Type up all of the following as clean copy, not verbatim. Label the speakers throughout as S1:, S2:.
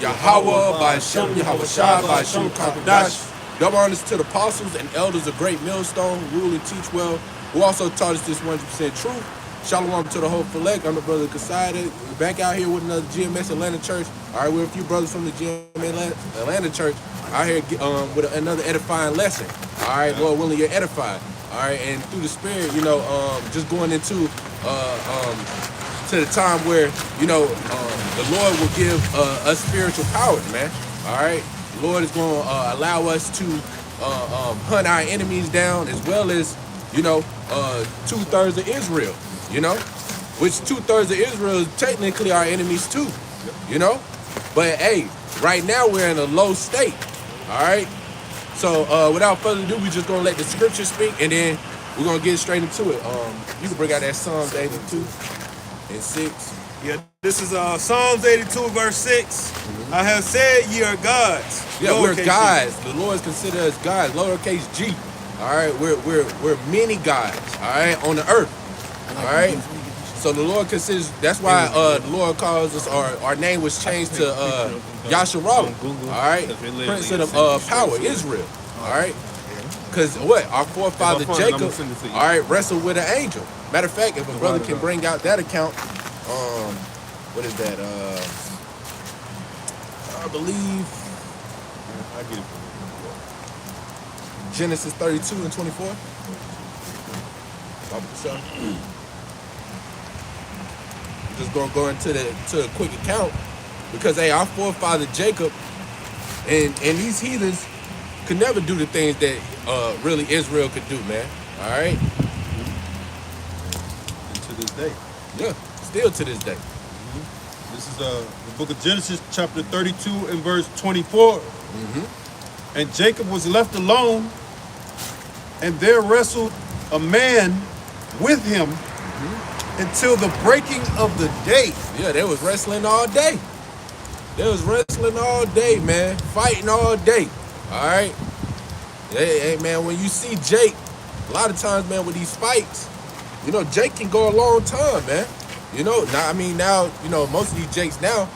S1: Yahweh, by Hashem, Yahweh Shai, by Hashem, Kakadash. Double honors to the apostles and elders of Great Millstone, who rule and teach well, who also taught us this 100% truth. Shalom to the whole Felek. I'm the brother Kasada. We're back out here with another GMS Atlanta church. All right, we're a few brothers from the GMS Atlanta church out here with another edifying lesson. All right, Lord willing, you're edified. All right, and through the Spirit, just going into to the time where, the Lord will give us spiritual powers, man. All right, the Lord is going to allow us to hunt our enemies down, as well as, 2/3 of Israel. Which 2/3 of Israel is technically our enemies too, But hey, right now we're in a low state, all right? So without further ado, we're just gonna let the scripture speak, and then we're gonna get straight into it. You can bring out that Psalms 82 and 6.
S2: Yeah, this is Psalms 82 verse 6. I have said ye are gods.
S1: Yeah, we're gods. The Lord is considered us gods, lowercase g. All right, we're many gods, all right, on the earth. All right, so the Lord considers. That's why the Lord calls us. Our name was changed to Yasharallah. All right, Prince of the Power, Israel. All right, because what our forefather Jacob, all right, wrestled with an angel. Matter of fact, if a brother can bring out that account, what is that? I believe I get it. Genesis 32 and 24. Just gonna go into a quick account, because hey, our forefather Jacob and these heathens could never do the things that really Israel could do, man. All right.
S2: And to this day.
S1: Yeah, still to this day.
S2: This is the book of Genesis, chapter 32 and verse 24. And Jacob was left alone, and there wrestled a man with him until the breaking of the day.
S1: Yeah, they was wrestling all day. They was wrestling all day, man. Fighting all day. All right. Hey, man, when you see Jake, a lot of times, man, with these fights, Jake can go a long time, man. Now, most of these Jakes now,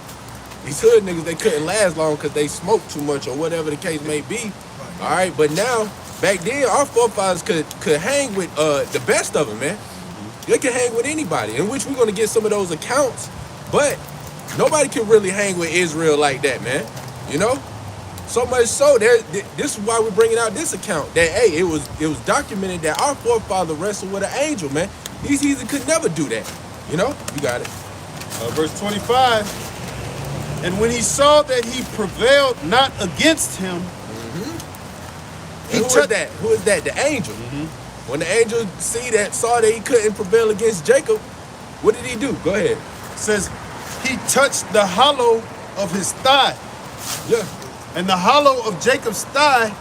S1: these hood niggas, they couldn't last long because they smoked too much or whatever the case may be. All right, but now, back then, our forefathers could hang with the best of them, man. They can hang with anybody, in which we're going to get some of those accounts, but nobody can really hang with Israel like that, man. So much so, this is why we're bringing out this account, that, hey, it was documented that our forefather wrestled with an angel, man. These heathens could never do that. You got it.
S2: Verse 25. And when he saw that he prevailed not against him,
S1: Who is that? The angel. When the angel saw that he couldn't prevail against Jacob, what did he do? Go ahead.
S2: It says he touched the hollow of his thigh.
S1: Yeah.
S2: And the hollow of Jacob's thigh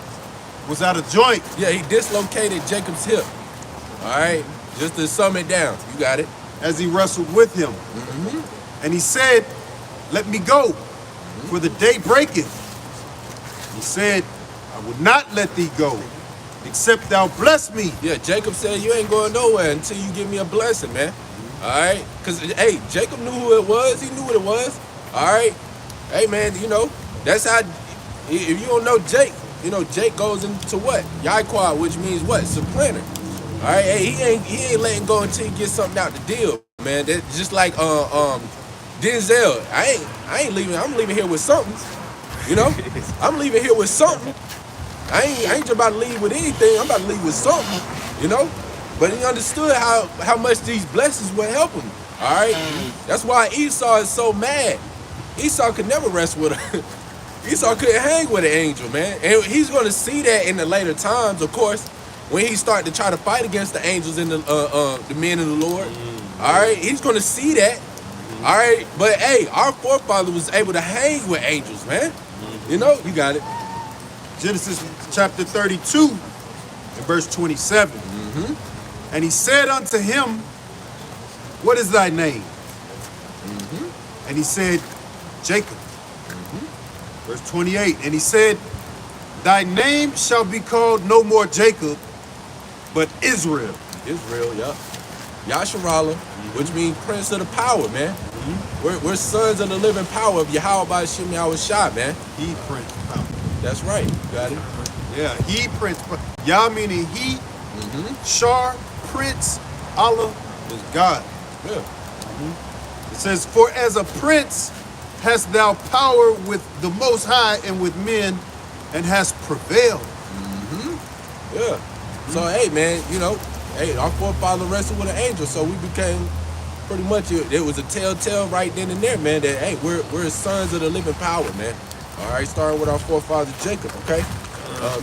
S2: was out of joint.
S1: Yeah, he dislocated Jacob's hip. All right, just to sum it down. You got it.
S2: As he wrestled with him. And he said, let me go, for the day breaketh. He said, I will not let thee go, except thou bless me.
S1: Yeah, Jacob said, you ain't going nowhere until you give me a blessing, man. All right? Because, hey, Jacob knew who it was. He knew what it was. All right? Hey, man, that's how, if you don't know Jake, Jake goes into what? Yaiquad, which means what? Supplanter. All right? Hey, he ain't letting go until he gets something out the deal, man. That's just like Denzel. I ain't leaving. I'm leaving here with something. I'm leaving here with something. I ain't just about to leave with anything. I'm about to leave with something. But he understood how much these blessings would help him. All right. That's why Esau is so mad. Esau could never wrestle with him. Esau couldn't hang with an angel, man. And he's going to see that in the later times, of course, when he start to try to fight against the angels and the men of the Lord. All right. He's going to see that. All right, but hey, our forefather was able to hang with angels, man. You got it.
S2: Genesis chapter 32 and verse 27. And he said unto him, what is thy name? And he said, Jacob. Verse 28. And he said, thy name shall be called no more Jacob, but Israel.
S1: Israel, yeah. Yasharallah, which means Prince of the Power, man. We're sons of the living power of Yahweh by Shem Yahweh Shai, man.
S2: He Prince power.
S1: That's right. Got it.
S2: Yeah, he Prince. Yah meaning he. Shar, Prince, Allah is God.
S1: Yeah.
S2: It says, for as a prince hast thou power with the Most High and with men, and hast prevailed.
S1: Yeah. So, hey, man, hey, our forefather wrestled with an angel, so we became pretty much, it was a telltale right then and there, man, that, hey, we're sons of the living power, man. All right, starting with our forefather Jacob, okay?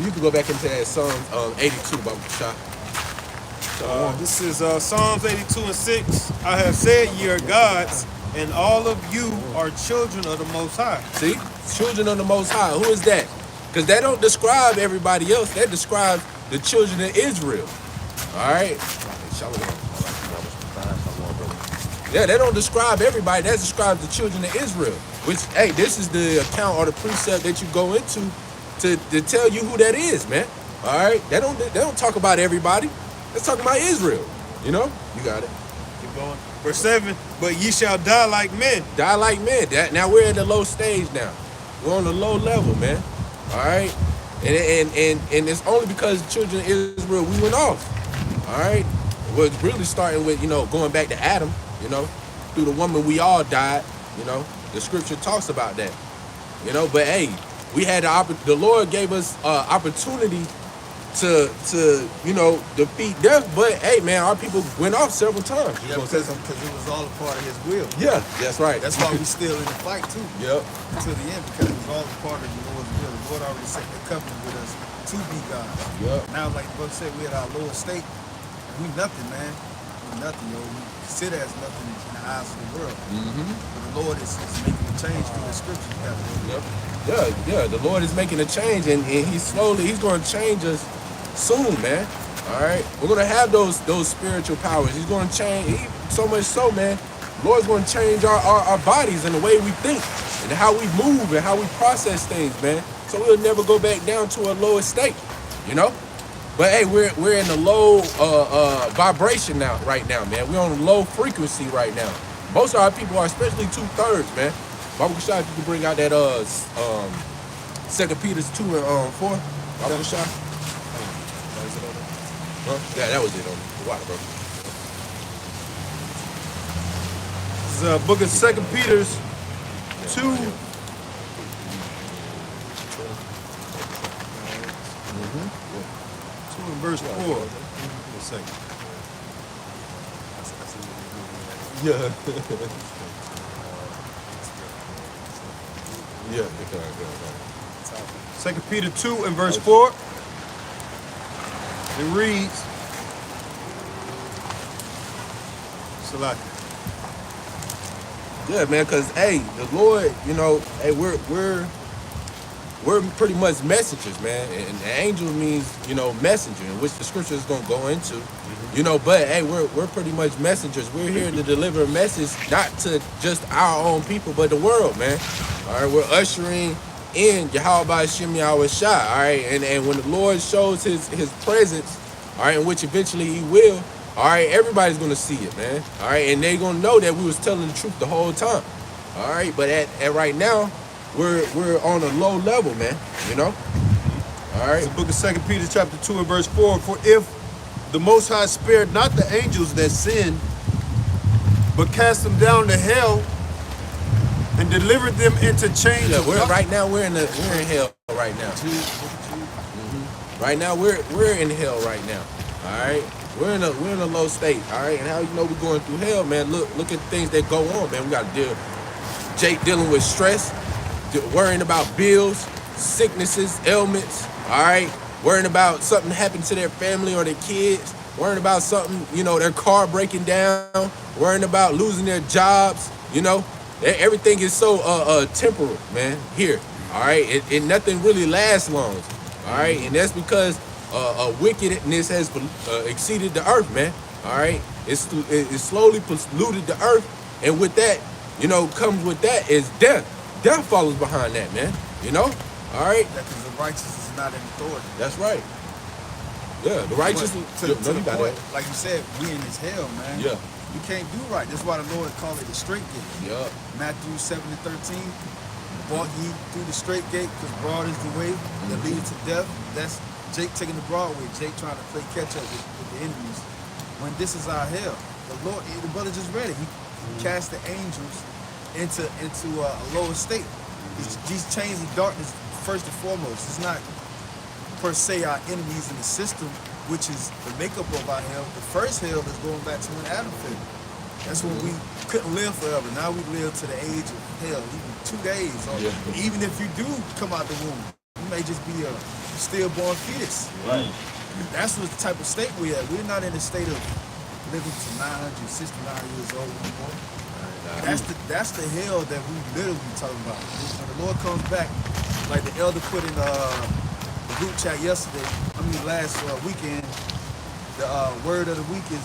S1: You can go back into that Psalms 82, Baba Shah.
S3: This is Psalms 82 and 6. I have said ye are gods, and all of you are children of the Most High.
S1: See? Children of the Most High. Who is that? Because that don't describe everybody else. That describes the children of Israel. All right? Yeah, that don't describe everybody. That describes the children of Israel. Which, hey, this is the account or the precept that you go into to tell you who that is, man. All right? They don't talk about everybody. Let's talk about Israel. You got it.
S3: Keep going. Verse 7, but ye shall die like men.
S1: Die like men. Now we're in the low stage now. We're on the low level, man. All right? And it's only because the children of Israel, we went off. All right? Well, it's really starting with, going back to Adam, through the woman we all died, The scripture talks about that. But hey, we had the Lord gave us opportunity to defeat death, but hey, man, our people went off several times.
S4: Yeah, because it was all a part of his will.
S1: Yeah, that's right.
S4: That's why we still in the fight too.
S1: Yep.
S4: Until the end, because it was all a part of the Lord's will. The Lord already set the covenant with us to be God.
S1: Yep.
S4: Now, like the brother said, we at our lower state. We nothing, man. We nothing, yo. We consider as nothing in the eyes of the world. But the Lord is making a change through the scriptures.
S1: Yep. Yeah. The Lord is making a change, and he's going to change us soon, man. All right, we're gonna have those spiritual powers. He's gonna change so much so, man. The Lord's gonna change our bodies and the way we think and how we move and how we process things, man. So we'll never go back down to a lower state, But hey, we're in the low vibration right now, man. We're on a low frequency right now. Most of our people are, especially 2/3, man. Baba Shah, if you can bring out that 2 Peter 2 and 4, Baba Shah. Yeah, that was it on the water, bro.
S2: This is book of 2 Peter 2. 2 and verse 4. A second.
S1: Yeah. Yeah.
S2: 2 Peter 2 and verse 4. It reads, Salaki.
S1: Yeah, man, because hey, the Lord, hey, we're pretty much messengers, man. And the angel means, messenger, in which the scripture is gonna go into. But hey, we're pretty much messengers. We're here to deliver a message not to just our own people, but the world, man. All right, we're ushering in Yahweh by Shem Yahweh Shai, all right? And when the Lord shows his presence, all right, in which eventually he will, all right, everybody's going to see it, man. All right, and they're going to know that we was telling the truth the whole time. All right, but at right now, we're on a low level, man, All right.
S2: It's the book of 2 Peter chapter 2 and verse 4. For if the Most High spared not the angels that sinned, but cast them down to hell, and delivered them into chains.
S1: Yeah, right now we're in hell right now. Right now we're in hell right now. All right, we're in a low state. All right, and how we're going through hell, man? Look at things that go on, man. We got to Jake dealing with stress, worrying about bills, sicknesses, ailments. All right, worrying about something happened to their family or their kids. Worrying about something, their car breaking down. Worrying about losing their jobs. Everything is so temporal, man, here, all right? And nothing really lasts long, all right? And that's because wickedness has exceeded the earth, man, all right? It slowly polluted the earth, and with that, comes with that is death. Death follows behind that, man, all right?
S4: Because the righteous is not in authority.
S1: That's right. Yeah, the righteous.
S4: To the point, like you said, we in this hell, man.
S1: Yeah.
S4: You can't do right. That's why the Lord called it the straight gate.
S1: Yup.
S4: Matthew 7:13. Walk ye through the straight gate, because broad is the way that leads to death. That's Jake taking the broad way. Jake trying to play catch up with the enemies. When this is our hell, the brother just read it. He cast the angels into a lower state. These chains of darkness, first and foremost, it's not per se our enemies in the system, which is the makeup of our hell. The first hell is going back to when Adam fell. That's when we couldn't live forever. Now we live to the age of hell, even 2 days. Or even if you do come out the womb, you may just be a stillborn fetus.
S3: Right.
S4: That's what the type of state we're at. We're not in a state of living to 969 years old anymore. That's the hell that we literally talking about. When the Lord comes back, like the elder put in the group chat yesterday, last weekend, the word of the week is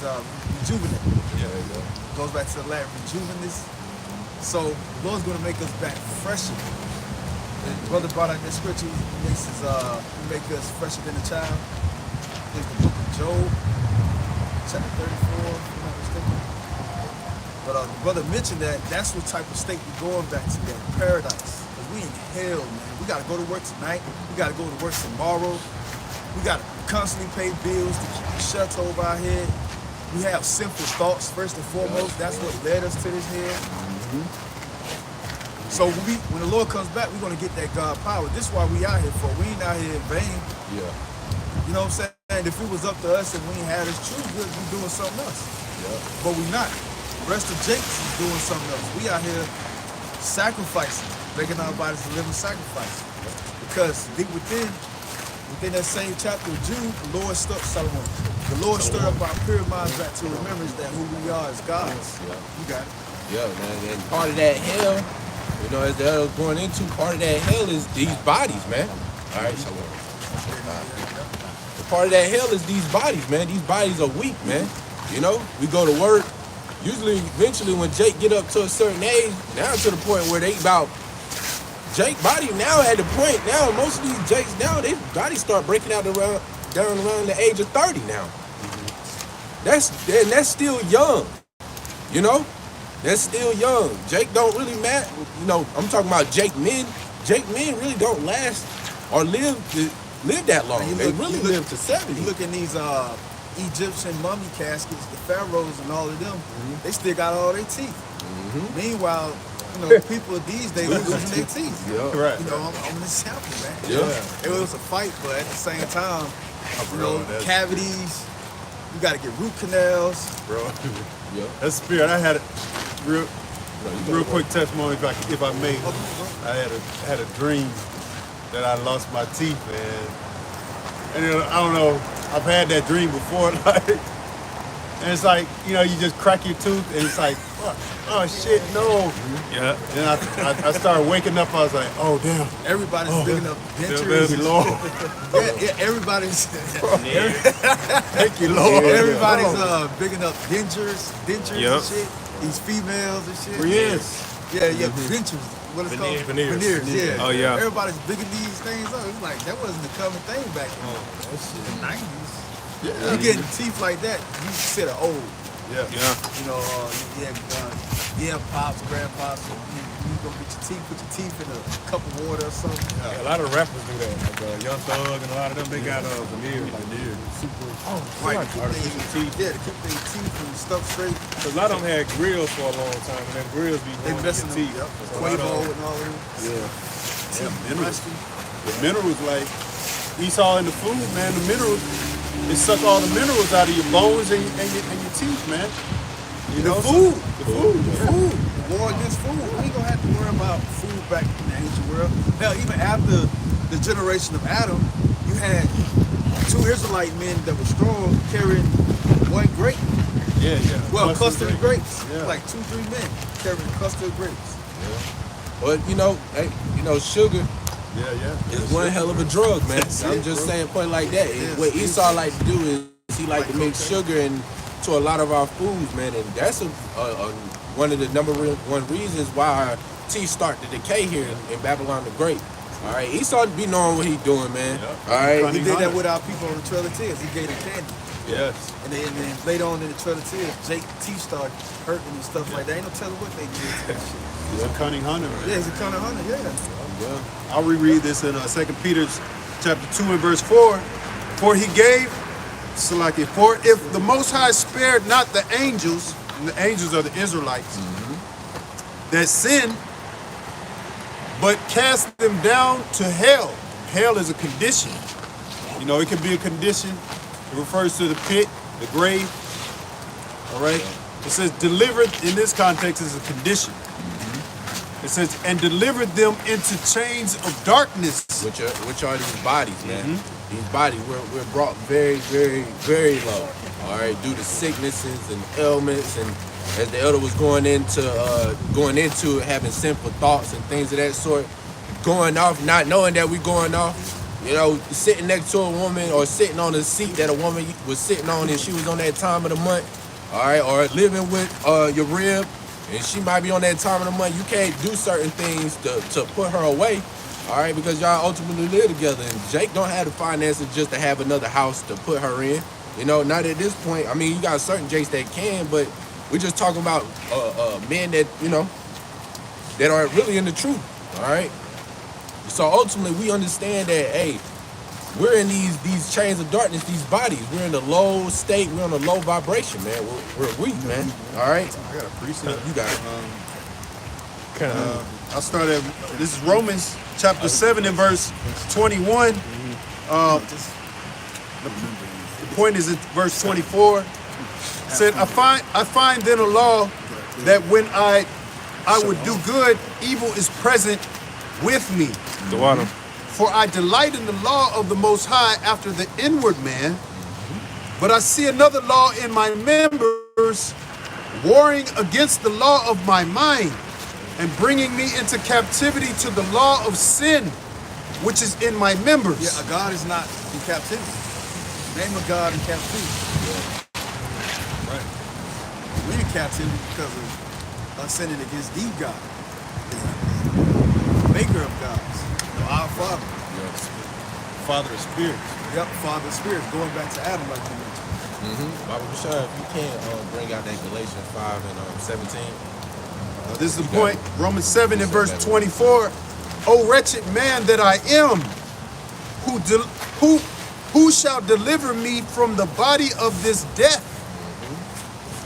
S4: rejuvenate.
S1: Yeah, there you go.
S4: Goes back to the Latin rejuvenus. So the Lord's going to make us back fresher. And the brother brought out that scripture. He says, he make us fresher than a child. It's the book of Job, chapter 34, if I'm not mistaken. But the brother mentioned that's what type of state we're going back to, that paradise. Because we in hell, man. We got to go to work tonight. We got to go to work tomorrow. We got to constantly pay bills to keep the shelter over our head. We have sinful thoughts, first and foremost. That's what led us to this hell. So when the Lord comes back, we're going to get that God power. This is why we out here for. We ain't out here in vain.
S1: Yeah.
S4: You know what I'm saying? If it was up to us and we ain't had this truth, we'd be doing something else.
S1: Yeah.
S4: But we not. The rest of Jakes is doing something else. We out here sacrificing, making our bodies a living sacrifice. Because deep within that same chapter of Jude, the Lord stirred up our pure minds back to remembrance that who we are as gods.
S1: Yeah.
S4: You got it.
S1: Yeah, man. And part of that hell, as the hell is going into, part of that hell is these bodies, man. All right, so part of that hell is these bodies, man. These bodies are weak, man. We go to work. Usually, eventually, when Jake get up to a certain age, now to the point where Jake body now at the point now, most of these Jakes now, their bodies start breaking out around the age of 30 now. That's still young, That's still young. Jake don't really matter. I'm talking about Jake men. Jake men really don't last or live that long. They really live to 70.
S4: You look at these Egyptian mummy caskets, the pharaohs and all of them, they still got all their teeth. Meanwhile, people these days are losing their teeth.
S1: Yeah.
S3: Right.
S4: I'm an example, man.
S1: Yeah.
S4: It was a fight, but at the same time, cavities, you got to get root canals.
S3: Bro.
S1: Yeah.
S3: That's spirit. I had it real quick testimony if I may. I had a dream that I lost my teeth, man. And I don't know, I've had that dream before, and it's like, you just crack your tooth and it's like, fuck, oh shit, no. Yeah. And I started waking up, I was like, oh damn.
S4: Everybody's big enough dentures.
S3: Baby Lord.
S4: Everybody's
S3: Thank you, Lord.
S4: everybody's big enough dentures and shit. These females and shit.
S3: Yes.
S4: Yeah, dentures. What it's called?
S3: Veneers.
S4: Yeah.
S3: Oh yeah.
S4: Everybody's bigging these things up. It's like that wasn't a common thing back in the 90s. Yeah. You getting teeth like that, you consider old.
S3: Yeah.
S4: Pops, grandpops. You go get your teeth, put your teeth in a cup of water or something.
S3: Yeah, a lot of rappers do that. Like Young Thug and a lot of them, they got veneers. Super.
S4: Right.
S3: Artificial teeth.
S4: Yeah, to keep their teeth and stuff straight.
S3: Cause a lot of them had grills for a long time, and then grills be
S4: They
S3: going in
S4: messing
S3: your teeth.
S4: them.
S3: So
S4: Quavo and all of them.
S3: minerals. The minerals, like Esau in the food, man. The minerals, they suck all the minerals out of your bones and your teeth, man.
S4: The food. The war against food. We ain't gonna have to worry about food back in the ancient world. Hell, even after the generation of Adam, you had 2 Israelite men that were strong carrying 1 grape.
S3: Yeah.
S4: Well, cluster of grapes.
S3: Yeah.
S4: Like 2-3 men carrying a cluster of grapes.
S1: But sugar is one hell of a drug, man. I'm just saying, point like that. What Esau like to do is he like to mix sugar into a lot of our foods, man, and that's one of the number 1 reasons why our teeth start to decay here in Babylon the Great. All right, Esau be knowing what he's doing, man. All right,
S4: He did that with our people on the Trail of Tears. He gave them candy.
S3: Yes.
S4: And then later on in the Trail of Tears, Jake teeth started hurting and stuff like that. Ain't no telling what they did to that shit.
S3: He's a cunning hunter, man.
S4: Yeah, he's a kind of hunter, yeah.
S1: Yeah.
S3: I'll reread this in 2 Peter chapter 2 and verse 4. For he gave, for if the Most High spared not the angels, and the angels are the Israelites, that sinned, but cast them down to hell. Hell is a condition. You know, it can be a condition. It refers to the pit, the grave. All right? It says delivered, in this context, is a condition. It says, and delivered them into chains of darkness.
S1: Which are these bodies, man. These bodies, we're brought very, very, very low. All right, due to sicknesses and ailments, and as the elder was going into it, having sinful thoughts and things of that sort, going off, not knowing that we're going off. You know, sitting next to a woman or sitting on a seat that a woman was sitting on and she was on that time of the month. All right, or living with your rib, and she might be on that time of the month. You can't do certain things to put her away, all right, because y'all ultimately live together. And Jake don't have the finances just to have another house to put her in. You know, not at this point. I mean, you got certain Jakes that can, but we're just talking about men that, you know, that are really in the truth, all right? So ultimately, we understand that, hey, we're in these chains of darkness, these bodies. We're in a low state. We're on a low vibration, man. We're weak, man. All right?
S3: I got a precept.
S1: You got it.
S3: I'll start at, this is Romans chapter 7 and verse 21. The point is in verse 24. It said, I find then a law that when I would do good, evil is present with me.
S1: The water.
S3: For I delight in the law of the Most High after the inward man, but I see another law in my members, warring against the law of my mind, and bringing me into captivity to the law of sin, which is in my members.
S4: Yeah, God is not in captivity. Name of God in captivity.
S3: Right.
S4: We're in captivity because of us sinning against the God, the maker of gods, our Father.
S1: Yes.
S3: Father of spirits.
S4: Yep, Father of spirits, going back to Adam like you mentioned.
S1: Baba Bashar, if you can bring out that Galatians 5 and 17.
S3: This is the point. Romans 7 and verse 24. O wretched man that I am, who shall deliver me from the body of this death?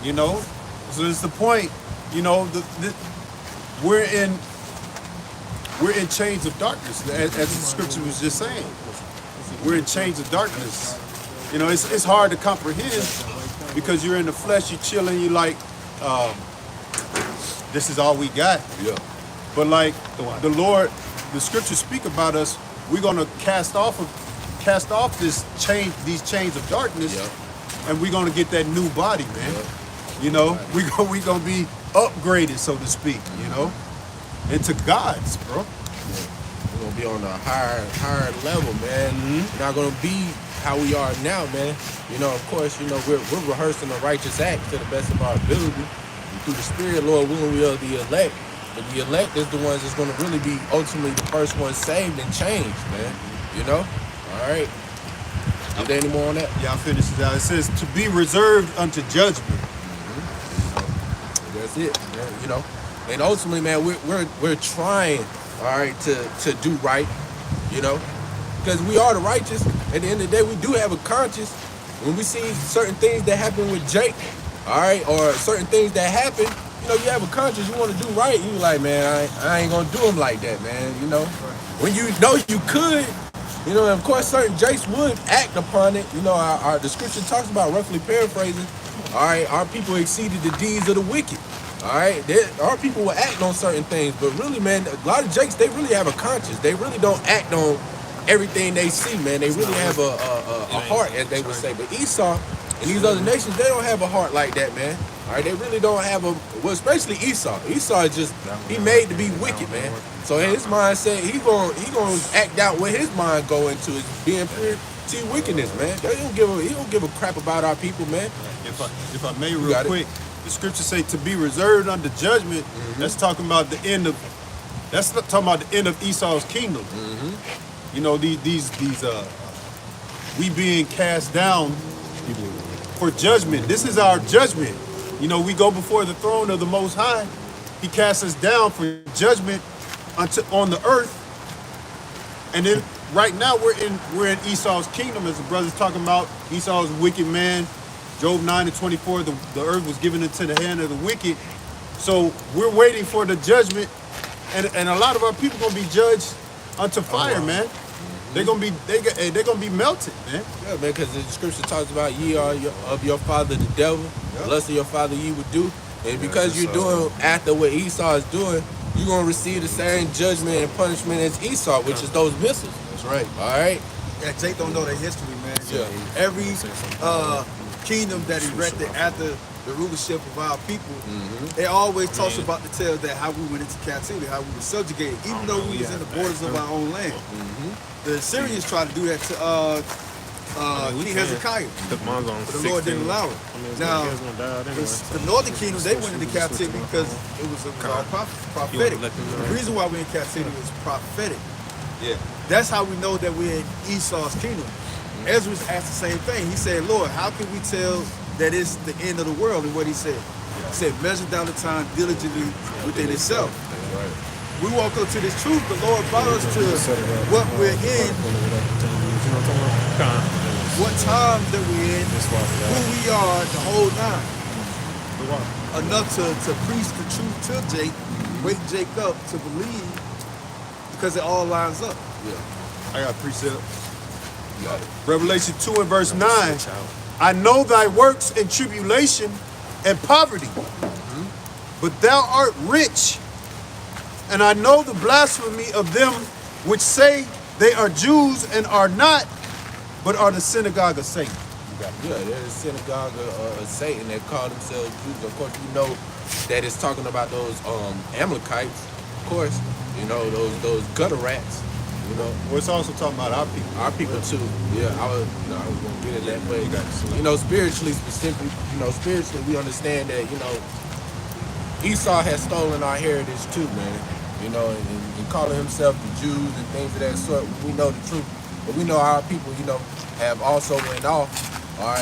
S3: You know, so this is the point. You know, we're in chains of darkness, as the scripture was just saying. We're in chains of darkness. You know, it's hard to comprehend because you're in the flesh, you're chilling, you like, this is all we got.
S1: Yeah.
S3: But like the Lord, the scriptures speak about us, we're gonna cast off these chains of darkness, and we're gonna get that new body, man.
S1: Yeah.
S3: You know, we're gonna be upgraded, so to speak, you know, into gods, bro.
S1: We're gonna be on a higher level, man. We're not gonna be how we are now, man. You know, of course, you know, we're rehearsing a righteous act to the best of our ability. And through the Spirit, Lord willing, we are the elect. But the elect is the ones that's gonna really be ultimately the first ones saved and changed, man. You know? All right. Is there any more on that?
S3: Yeah, I'll finish it out. It says to be reserved unto judgment.
S1: That's it, man. You know. And ultimately, man, we're trying, all right, to do right, you know, because we are the righteous. At the end of the day, we do have a conscience. When we see certain things that happen with Jake, all right, or certain things that happen, you know, you have a conscience. You want to do right. You like, man, I ain't gonna do them like that, man. You know, when you know you could, you know, and of course, certain Jakes would act upon it. You know, the scripture talks about, roughly paraphrasing, all right, our people exceeded the deeds of the wicked. All right, our people will act on certain things, but really, man, a lot of Jakes, they really have a conscience. They really don't act on everything they see, man. They really have a heart, as they would say. But Esau and these other nations, they don't have a heart like that, man. All right, they really don't have well, especially Esau. Esau is just, he made to be wicked, man. So in his mindset, he gonna act out what his mind go into is being pure to wickedness, man. He don't give a crap about our people, man.
S3: If I may, real quick. The scriptures say to be reserved under judgment. That's talking about the end of. That's talking about the end of Esau's kingdom. You know, these we being cast down for judgment. This is our judgment. You know, we go before the throne of the Most High. He casts us down for judgment on the earth. And then right now we're in Esau's kingdom, as the brother's talking about. Esau's wicked man. Job 9:24, the earth was given into the hand of the wicked. So we're waiting for the judgment, and a lot of our people gonna be judged unto fire, man. They're gonna be melted, man.
S1: Yeah, man, because the scripture talks about ye are of your father the devil, the lust of your father ye would do. And because you're doing after what Esau is doing, you're gonna receive the same judgment and punishment as Esau, which is those missiles.
S2: That's right.
S1: All right.
S4: Yeah, Jake don't know their history, man.
S1: Yeah.
S4: Every kingdom that erected after the rulership of our people, it always talks about the tales that how we went into captivity, how we were subjugated, even though we was in the borders of our own land. The Assyrians tried to do that to King Hezekiah, but the Lord didn't allow it. Now, the northern kingdom, they went into captivity because it was all prophetic. The reason why we're in captivity is prophetic.
S2: Yeah.
S4: That's how we know that we're in Esau's kingdom. Ezra asked the same thing. He said, Lord, how can we tell that it's the end of the world? And what he said? He said, measure down the time diligently within itself. We walk up to this truth. The Lord brought us to what we're in, what time that we're in, who we are, the whole nine. Enough to preach the truth to Jake, wake Jake up to believe, because it all lines up.
S3: I got a precept. Revelation 2 and verse 9. I know thy works in tribulation and poverty, but thou art rich. And I know the blasphemy of them which say they are Jews and are not, but are the synagogue of Satan.
S1: Yeah, they're the synagogue of Satan that call themselves Jews. Of course, we know that it's talking about those Amalekites. Of course, you know, those gutter rats. You know,
S3: Well, it's also talking about our people.
S1: our people too. Yeah, I was gonna get it that way. You know, spiritually, specifically, spiritually, we understand that, Esau has stolen our heritage too, man. You know, and calling himself the Jews and things of that sort. We know the truth, but we know our people, have also went off. All right.